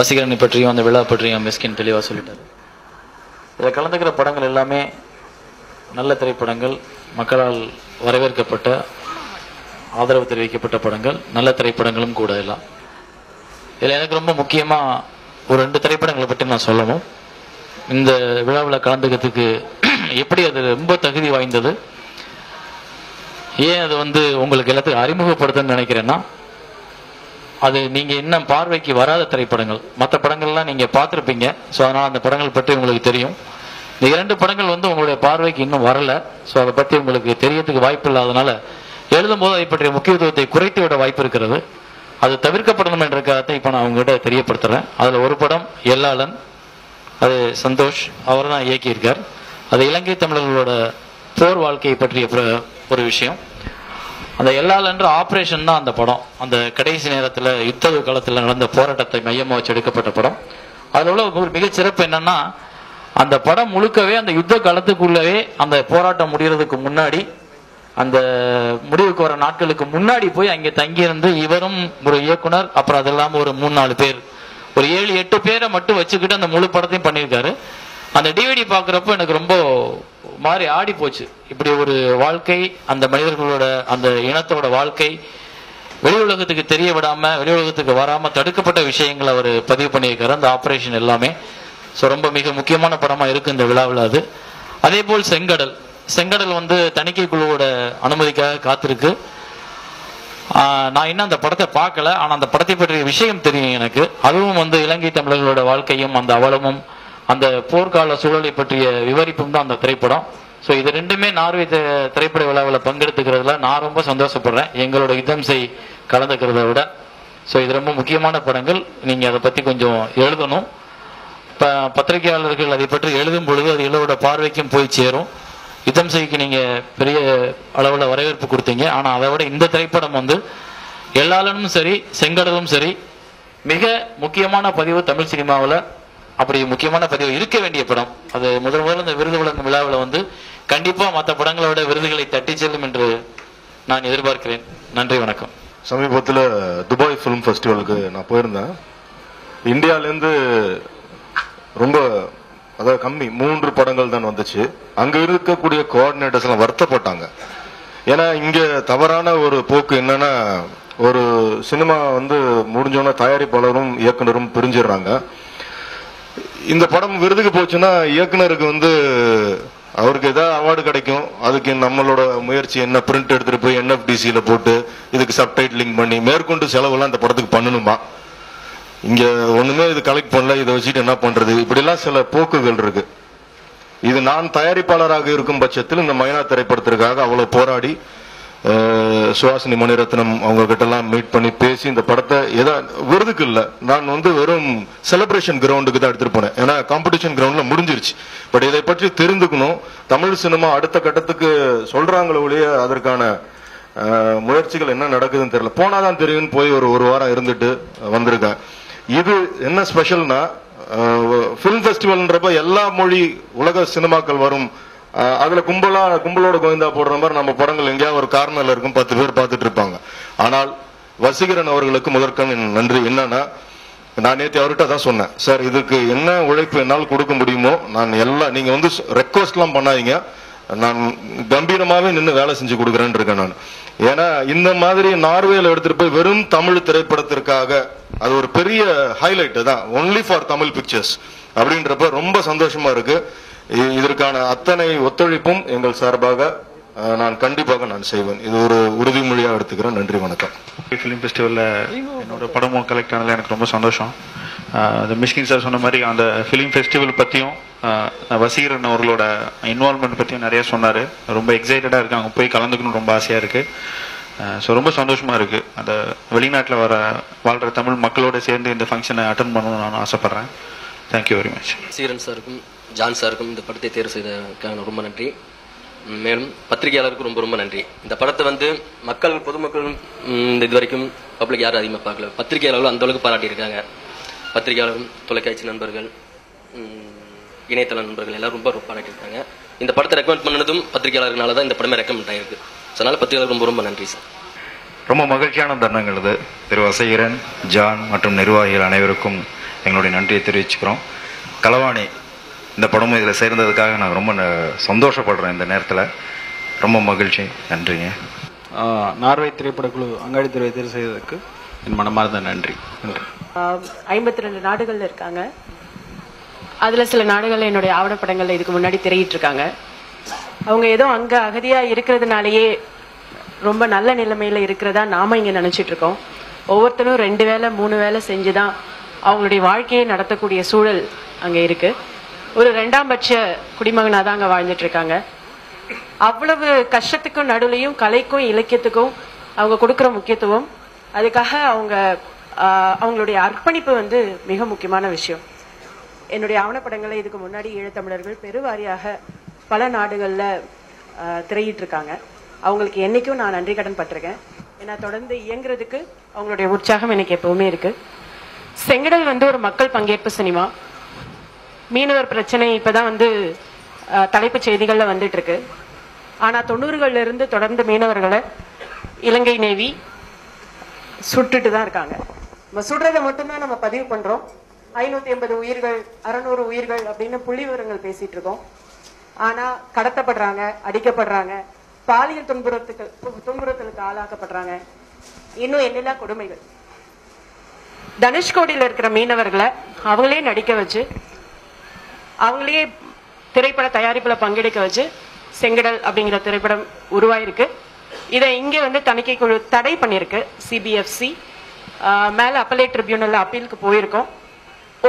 வசீகரனை பற்றியும் அந்த விழா பற்றியும் மிஸ்கின் தெளிவாக சொல்லிட்டார். இதில் கலந்துக்கிற படங்கள் எல்லாமே நல்ல திரைப்படங்கள், மக்களால் வரவேற்கப்பட்ட, ஆதரவு தெரிவிக்கப்பட்ட படங்கள், நல்ல திரைப்படங்களும் கூட எல்லாம். இதில் எனக்கு ரொம்ப முக்கியமாக ஒரு 2 திரைப்படங்களை பற்றி நான் சொல்லணும். இந்த விழாவில் கலந்துக்கிறதுக்கு எப்படி அது ரொம்ப தகுதி வாய்ந்தது, ஏன் அது உங்களுக்கு எல்லாத்துக்கும் அறிமுகப்படுத்துன்னு நினைக்கிறேன்னா, அது நீங்கள் இன்னும் பார்வைக்கு வராத திரைப்படங்கள். மற்ற படங்கள்லாம் நீங்கள் பார்த்துருப்பீங்க. ஸோ அதனால் அந்த படங்கள் பற்றி உங்களுக்கு தெரியும். இந்த 2 படங்கள் உங்களுடைய பார்வைக்கு இன்னும் வரலை. ஸோ அதை பற்றி உங்களுக்கு தெரியறதுக்கு வாய்ப்பு இல்லாதனால எழுதும்போது அதை பற்றிய முக்கியத்துவத்தை குறைத்து விட வாய்ப்பு இருக்கிறது. அது தவிர்க்கப்படணும் என்ற காரணத்தை இப்போ நான் உங்ககிட்ட தெரியப்படுத்துகிறேன். அதில் ஒரு படம் எல்லாளன், அது சந்தோஷ் அவர் தான் இயக்கியிருக்கார். அது இலங்கை தமிழர்களோட போர் வாழ்க்கையை பற்றிய ஒரு விஷயம். அந்த எல்லாளன்ற ஆப்ரேஷன் தான் அந்த படம். அந்த கடைசி நேரத்தில் யுத்த காலத்தில் நடந்த போராட்டத்தை மையமாக வச்சு எடுக்கப்பட்ட படம். அதில் உள்ள ஒரு மிகச்சிறப்பு என்னன்னா, அந்த படம் முழுக்கவே அந்த யுத்த காலத்துக்குள்ளவே அந்த போராட்டம் முடிகிறதுக்கு முன்னாடி, அந்த முடிவுக்கு வர நாட்களுக்கு முன்னாடி போய் அங்கே தங்கியிருந்து இவரும் ஒரு இயக்குனர், அப்புறம் அது இல்லாமல் ஒரு 3-4 பேர், ஒரு 7-8 பேரை மட்டும் வச்சுக்கிட்டு அந்த முழு படத்தையும் பண்ணியிருக்காரு. அந்த டிவிடி பார்க்குறப்போ எனக்கு ரொம்ப மாறி ஆடி போச்சு. இப்படி ஒரு வாழ்க்கை, அந்த மனிதர்களோட அந்த இனத்தோட வாழ்க்கை வெளி உலகத்துக்கு தெரிய விடாம, வெளி உலகத்துக்கு வராம தடுக்கப்பட்ட விஷயங்களை அவர் பதிவு பண்ணியிருக்காரு. அந்த ஆப்ரேஷன் எல்லாமே ஸோ ரொம்ப மிக முக்கியமான படமா இருக்கு இந்த விழாவில். அது அதே போல் செங்கடல் தணிக்கை குழுவோட அனுமதிக்காக காத்திருக்கு. நான் இன்னும் அந்த படத்தை பார்க்கல, ஆனால் அந்த படத்தை பற்றிய விஷயம் தெரியும் எனக்கு. அதுவும் இலங்கை தமிழர்களோட வாழ்க்கையும் அந்த அவலமும் அந்த போர்க்கால சூழலை பற்றிய விவரிப்பும் தான் அந்த திரைப்படம். ஸோ இது 2மே நார்வே திரைப்பட விழாவில் பங்கெடுத்துக்கிறதுல நான் ரொம்ப சந்தோஷப்படுறேன், எங்களோட யுத்தம் செய் கலந்துக்கிறத விட. ஸோ இது ரொம்ப முக்கியமான படங்கள். நீங்கள் அதை பற்றி கொஞ்சம் எழுதணும். பத்திரிகையாளர்கள் அதை பற்றி எழுதும் பொழுது அது எல்லோரோட பார்வைக்கும் போய் சேரும். யுத்தம் செய்க்கு நீங்கள் பெரிய அளவில் வரவேற்பு கொடுத்தீங்க. ஆனால் அதை விட இந்த திரைப்படம் எல்லாளனும் சரி, செங்கடலும் சரி, மிக முக்கியமான பதிவு தமிழ் சினிமாவில். அப்படி முக்கியமான பதிவு இருக்க வேண்டிய படம். அது முதல் இந்த விருது வழங்கும் விழாவில் கண்டிப்பாக மற்ற படங்களோட விருதுகளை தட்டி செல்லும் என்று நான் எதிர்பார்க்கிறேன். நன்றி, வணக்கம். சமீபத்தில் துபாய் ஃபிலிம் ஃபெஸ்டிவலுக்கு நான் போயிருந்தேன். இந்தியாவிலேருந்து ரொம்ப கம்மி 3 படங்கள் தான் வந்துச்சு. அங்க இருக்கக்கூடிய கோஆர்டினேட்டர்ஸ் எல்லாம் வருத்தப்பட்டாங்க. ஏன்னா இங்க தவறான ஒரு போக்கு என்னன்னா, ஒரு சினிமா முடிஞ்சோன்னா தயாரிப்பாளரும் இயக்குனரும் பிரிஞ்சிடுறாங்க. இந்த படம் விருதுக்கு போச்சுன்னா இயக்குனருக்கு அவருக்கு ஏதாவது அவார்டு கிடைக்கும். அதுக்கு நம்மளோட முயற்சி என்ன, பிரிண்ட் எடுத்துட்டு போய் NFDC போட்டு இதுக்கு சப்டைட்டிலிங் பண்ணி மேற்கொண்டு செலவுலாம் இந்த படத்துக்கு பண்ணணுமா? இங்க ஒண்ணுமே இது கலெக்ட் பண்ணல, இதை வச்சுட்டு என்ன பண்றது? இப்படிலாம் சில போக்குகள் இருக்கு. இது நான் தயாரிப்பாளராக இருக்கும் பட்சத்தில் இந்த மைனா திரைப்படத்திற்காக அவ்வளவு போராடி சுஹாசினி மணிரத்னம் அவங்க கிட்ட எல்லாம் மீட் பண்ணி பேசி இந்த படத்தை விருதுக்கு இல்ல, நான் வெறும் செலிப்ரேஷன் கிரவுண்டுக்கு தான் எடுத்துட்டு போனேன். ஏன்னா காம்படிஷன் கிரவுண்ட்ல முடிஞ்சிருச்சு. பட் இதை பற்றி தெரிந்துக்கணும். தமிழ் சினிமா அடுத்த கட்டத்துக்கு சொல்றாங்களே ஒழிய அதற்கான முயற்சிகள் என்ன நடக்குதுன்னு தெரியல. போனாதான் தெரியும்னு போய் ஒரு வாரம் இருந்துட்டு வந்திருக்கேன். இது என்ன ஸ்பெஷல்னா, பிலிம் ஃபெஸ்டிவல்ன்றப்ப எல்லா மொழி உலக சினிமாக்கள் வரும். அதுல கும்பலோட கோவிந்தா போடுற மாதிரி நம்ம படங்கள் எங்கேயாவது ஒரு கார்னர்ல இருக்கும், 10 பேர் பார்த்துட்டு இருப்பாங்க. ஆனால் வசீகரன் அவர்களுக்கு முதற்கண் நன்றி. என்னன்னா, நான் நேற்று அவர்கிட்ட தான் சொன்னேன், சார் இதுக்கு என்ன உழைப்பு என்னால் கொடுக்க முடியுமோ நான் எல்லாம், நீங்க ரெக்வஸ்ட் எல்லாம் பண்ணாதீங்க, நான் கம்பீரமாவே நின்று வேலை செஞ்சு கொடுக்குறேன்னு இருக்கேன் நான். ஏன்னா இந்த மாதிரி நார்வேல எடுத்துட்டு போய் வெறும் தமிழ் திரைப்படத்திற்காக அது ஒரு பெரிய ஹைலைட் தான், ஒன்லி ஃபார் தமிழ் பிக்சர்ஸ் அப்படின்றப்ப ரொம்ப சந்தோஷமா இருக்கு. இதற்கான அத்தனை ஒத்துழைப்பும் எங்கள் சார்பாக நான் கண்டிப்பாக நான் செய்வேன். இது ஒரு உறுதிமொழியாக எடுத்துக்கிறேன். நன்றி, வணக்கம். ஃபிலிம் ஃபெஸ்டிவலில் என்னோட படமும் கலெக்ட் ஆனதில் எனக்கு ரொம்ப சந்தோஷம். அந்த மிஷ்கின் சார் சொன்ன மாதிரி அந்த ஃபிலிம் ஃபெஸ்டிவல் பற்றியும் வசீகரன் அவர்களோட இன்வால்மெண்ட் பற்றியும் நிறைய சொன்னார். ரொம்ப எக்ஸைட்டடாக இருக்குது, அங்கே போய் கலந்துக்கணும் ரொம்ப ஆசையாக இருக்குது. ஸோ ரொம்ப சந்தோஷமாக இருக்குது. அந்த வெளிநாட்டில் வாழ்கிற தமிழ் மக்களோடு சேர்ந்து இந்த ஃபங்க்ஷனை அட்டன் பண்ணணும்னு நான் ஆசைப்பட்றேன். Thank you very much. வசீகரன் சாருக்கும் ஜான் சாருக்கும் இந்த படத்தை தேர்வு செய்ததுக்காக ரொம்ப நன்றி. மேலும் பத்திரிகையாளருக்கும் ரொம்ப ரொம்ப நன்றி. இந்த படத்தை மக்கள் பொதுமக்கள் இது வரைக்கும் பப்ளிக் யாரும் அதிகமாக பார்க்கல, பத்திரிகையாளர்களும் அந்த அளவுக்கு பாராட்டியிருக்காங்க. பத்திரிகையாளரும், தொலைக்காட்சி நண்பர்கள், இணையதள நண்பர்கள் எல்லாரும் ரொம்ப பாராட்டியிருக்காங்க. இந்த படத்தை ரெக்கமெண்ட் பண்ணதும் பத்திரிகையாளர்களால தான் இந்த படமே ரெக்கமெண்ட் ஆகிருக்கு. அதனால பத்திரிகையாளர் ரொம்ப ரொம்ப நன்றி சார். ரொம்ப மகிழ்ச்சியான தருணங்கள் இது. திரு வசீகரன், ஜான் மற்றும் நிர்வாகிகள் அனைவருக்கும் எங்களுடைய நன்றியை தெரிவிச்சுக்கிறோம். களவாணி இந்த படமும் இதில் சேர்ந்ததுக்காக நான் ரொம்ப சந்தோஷப்படுறேன். இந்த நேரத்தில் ரொம்ப மகிழ்ச்சி. நன்றிங்க. நார்வே திரைப்படக்குழு அங்காடி துறையை தேர்வு செய்ததற்கு என் மனமார்ந்த நன்றி. 52 நாடுகள்ல இருக்காங்க. அதுல சில நாடுகள்ல என்னுடைய ஆவணப்படங்கள்ல இதுக்கு முன்னாடி திரையிட்டு இருக்காங்க. அவங்க ஏதோ அங்க அகதியா இருக்கிறதுனாலயே ரொம்ப நல்ல நிலைமையில இருக்கிறதா நாம இங்க நினைச்சிட்டு இருக்கோம். ஒவ்வொருத்தரும் 2 வேளை 3 வேளை செஞ்சுதான் அவங்களுடைய வாழ்க்கையை நடத்தக்கூடிய சூழல் அங்க இருக்கு. ஒரு 2ஆம் பட்ச குடிமகனா தான் அங்க வாழ்ந்துட்டு இருக்காங்க. அவ்வளவு கஷ்டத்துக்கும் நடுவுலையும் கலைக்கும் இலக்கியத்துக்கும் அவங்க கொடுக்கிற முக்கியத்துவம், அதுக்காக அவங்களுடைய அர்ப்பணிப்பு மிக முக்கியமான விஷயம். என்னுடைய ஆவணப்படங்களை இதுக்கு முன்னாடி ஈழத்தமிழர்கள் பெருவாரியாக பல நாடுகள்ல திரையிட்டு இருக்காங்க. அவங்களுக்கு என்னைக்கும் நான் நன்றி கடன் பட்டிருக்கேன். ஏன்னா தொடர்ந்து இயங்குறதுக்கு அவங்களுடைய உற்சாகம் எனக்கு எப்பவுமே இருக்கு. செங்கடல் ஒரு மக்கள் பங்கேற்பு சினிமா. மீனவர் பிரச்சனை இப்பதான் தலைப்புச் செய்திகள்ல வந்துட்டு இருக்கு. ஆனா 90கள்ல இருந்து தொடர்ந்து மீனவர்களை இலங்கை நேவி சுட்டுட்டு தான் இருக்காங்க. நம்ம சுடுறதை மட்டும்தான் நம்ம பதிவு பண்றோம். 580 உயிர்கள் 600 உயிர்கள் அப்படின்னு புள்ளி விவரங்கள் பேசிட்டு இருக்கோம். ஆனா கடத்தப்படுறாங்க, அடிக்கப்படுறாங்க, பாலியல் துன்புறுத்தலுக்கு ஆளாக்கப்படுறாங்க. இன்னும் என்னெல்லாம் கொடுமைகள். தனுஷ்கோடியில் இருக்கிற மீனவர்களை அவங்களே நடிக்க வச்சு அவங்களே திரைப்பட தயாரிப்புல பங்கெடுக்க வச்சு செங்கடல் அப்படிங்கிற திரைப்படம் உருவாயிருக்கு. இதை இங்க தணிக்கை குழு தடை பண்ணிருக்கு. CBFC மேல அப்பலேட் ட்ரிபியூனல்ல அப்பீலுக்கு போயிருக்கோம்.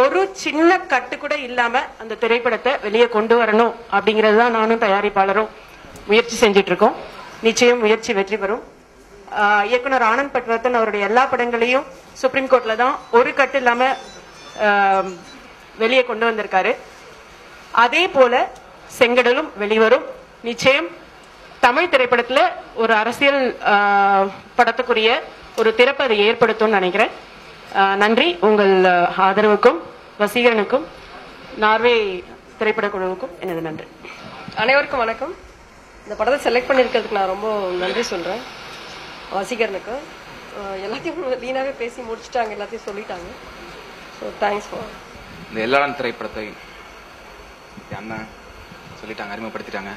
ஒரு சின்ன கட்டு கூட இல்லாம அந்த திரைப்படத்தை வெளியே கொண்டு வரணும் அப்படிங்கிறது தான் நானும் தயாரிப்பாளரும் முயற்சி செஞ்சுட்டு இருக்கோம். நிச்சயம் முயற்சி வெற்றி பெறும். இயக்குனர் ஆனந்த் பட்வர்தன் அவருடைய எல்லா படங்களையும் சுப்ரீம் கோர்ட்ல தான் ஒரு கட்டு இல்லாம வெளியே கொண்டு வந்திருக்காரு. அதே போல செங்கடலும் வெளிவரும். நிச்சயம் தமிழ் திரைப்படத்துல ஒரு அரசியல் படத்துக்குரிய ஒரு திறப்பை அதை ஏற்படுத்தும் நினைக்கிறேன். நன்றி. உங்கள் ஆதரவுக்கும் வசீகரனுக்கும் நார்வே திரைப்பட குழுவுக்கும் எனது நன்றி. அனைவருக்கும் வணக்கம். இந்த படத்தை செலக்ட் பண்ணியிருக்கிறதுக்கு நான் ரொம்ப நன்றி சொல்றேன். வசீகரனுக்கு எல்லாத்தையும் லீனாவே பேசி முடிச்சுட்டாங்க, எல்லாத்தையும் சொல்லிட்டாங்க. ஸோ தேங்க்ஸ் ஃபார் இந்த எல்லாரும் திரைப்படத்தை அண்ணன் சொல்லிட்டாங்க, அறிமுகப்படுத்திட்டாங்க.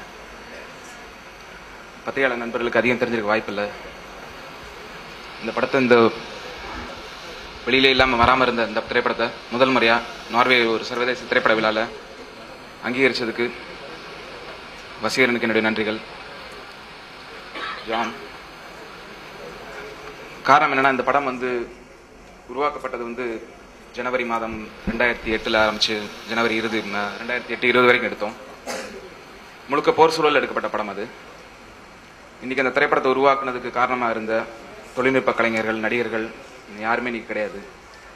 பத்திரிகையாளர் நண்பர்களுக்கு அதிகம் தெரிஞ்சிருக்க வாய்ப்பில்லை. இந்த படத்தை இந்த வெளியிலே இல்லாமல் வராமல் இருந்த இந்த திரைப்படத்தை முதல் முறையாக நார்வே ஒரு சர்வதேச திரைப்பட விழாவில் அங்கீகரித்ததுக்கு வசீகரனுக்கு என்னுடைய நன்றிகள். ஜான், காரணம் என்னன்னா, இந்த படம் உருவாக்கப்பட்டது ஜனவரி மாதம் 2008 ஆரம்பிச்சு ஜனவரி 2008-20 வரைக்கும் எடுத்தோம். முழுக்க போர் சூழல் எடுக்கப்பட்ட படம் அது. இன்னைக்கு அந்த திரைப்படத்தை உருவாக்குனதுக்கு காரணமாக இருந்த தொழில்நுட்ப கலைஞர்கள், நடிகர்கள் யாருமே இன்னைக்கு கிடையாது.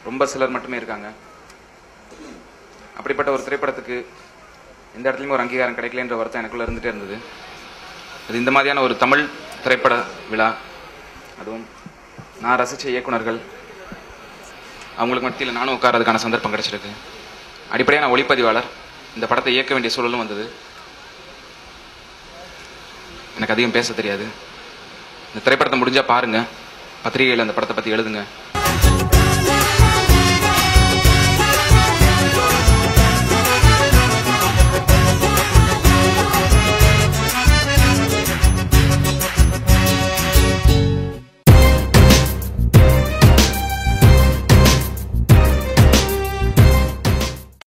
ரொம்ப சிலர் மட்டுமே இருக்காங்க. அப்படிப்பட்ட ஒரு திரைப்படத்துக்கு எந்த இடத்துலையும் ஒரு அங்கீகாரம் கிடைக்கலன்ற வருத்தம் எனக்குள்ள இருந்துட்டே இருந்தது. அது இந்த மாதிரியான ஒரு தமிழ் திரைப்பட விழா, அதுவும் நான் ரசித்த இயக்குனர்கள், அவங்களுக்கு மத்தியில் நானும் உட்காரதுக்கான சந்தர்ப்பம் கிடைச்சிருக்கு. அடிப்படையாக நான் ஒளிப்பதிவாளர். இந்த படத்தை இயக்க வேண்டிய சூழலும் வந்தது. எனக்கு அதிகம் பேச தெரியாது. இந்த திரைப்படத்தை முடிஞ்சா பாருங்க, பத்திரிகையில் அந்த படத்தை பற்றி எழுதுங்க.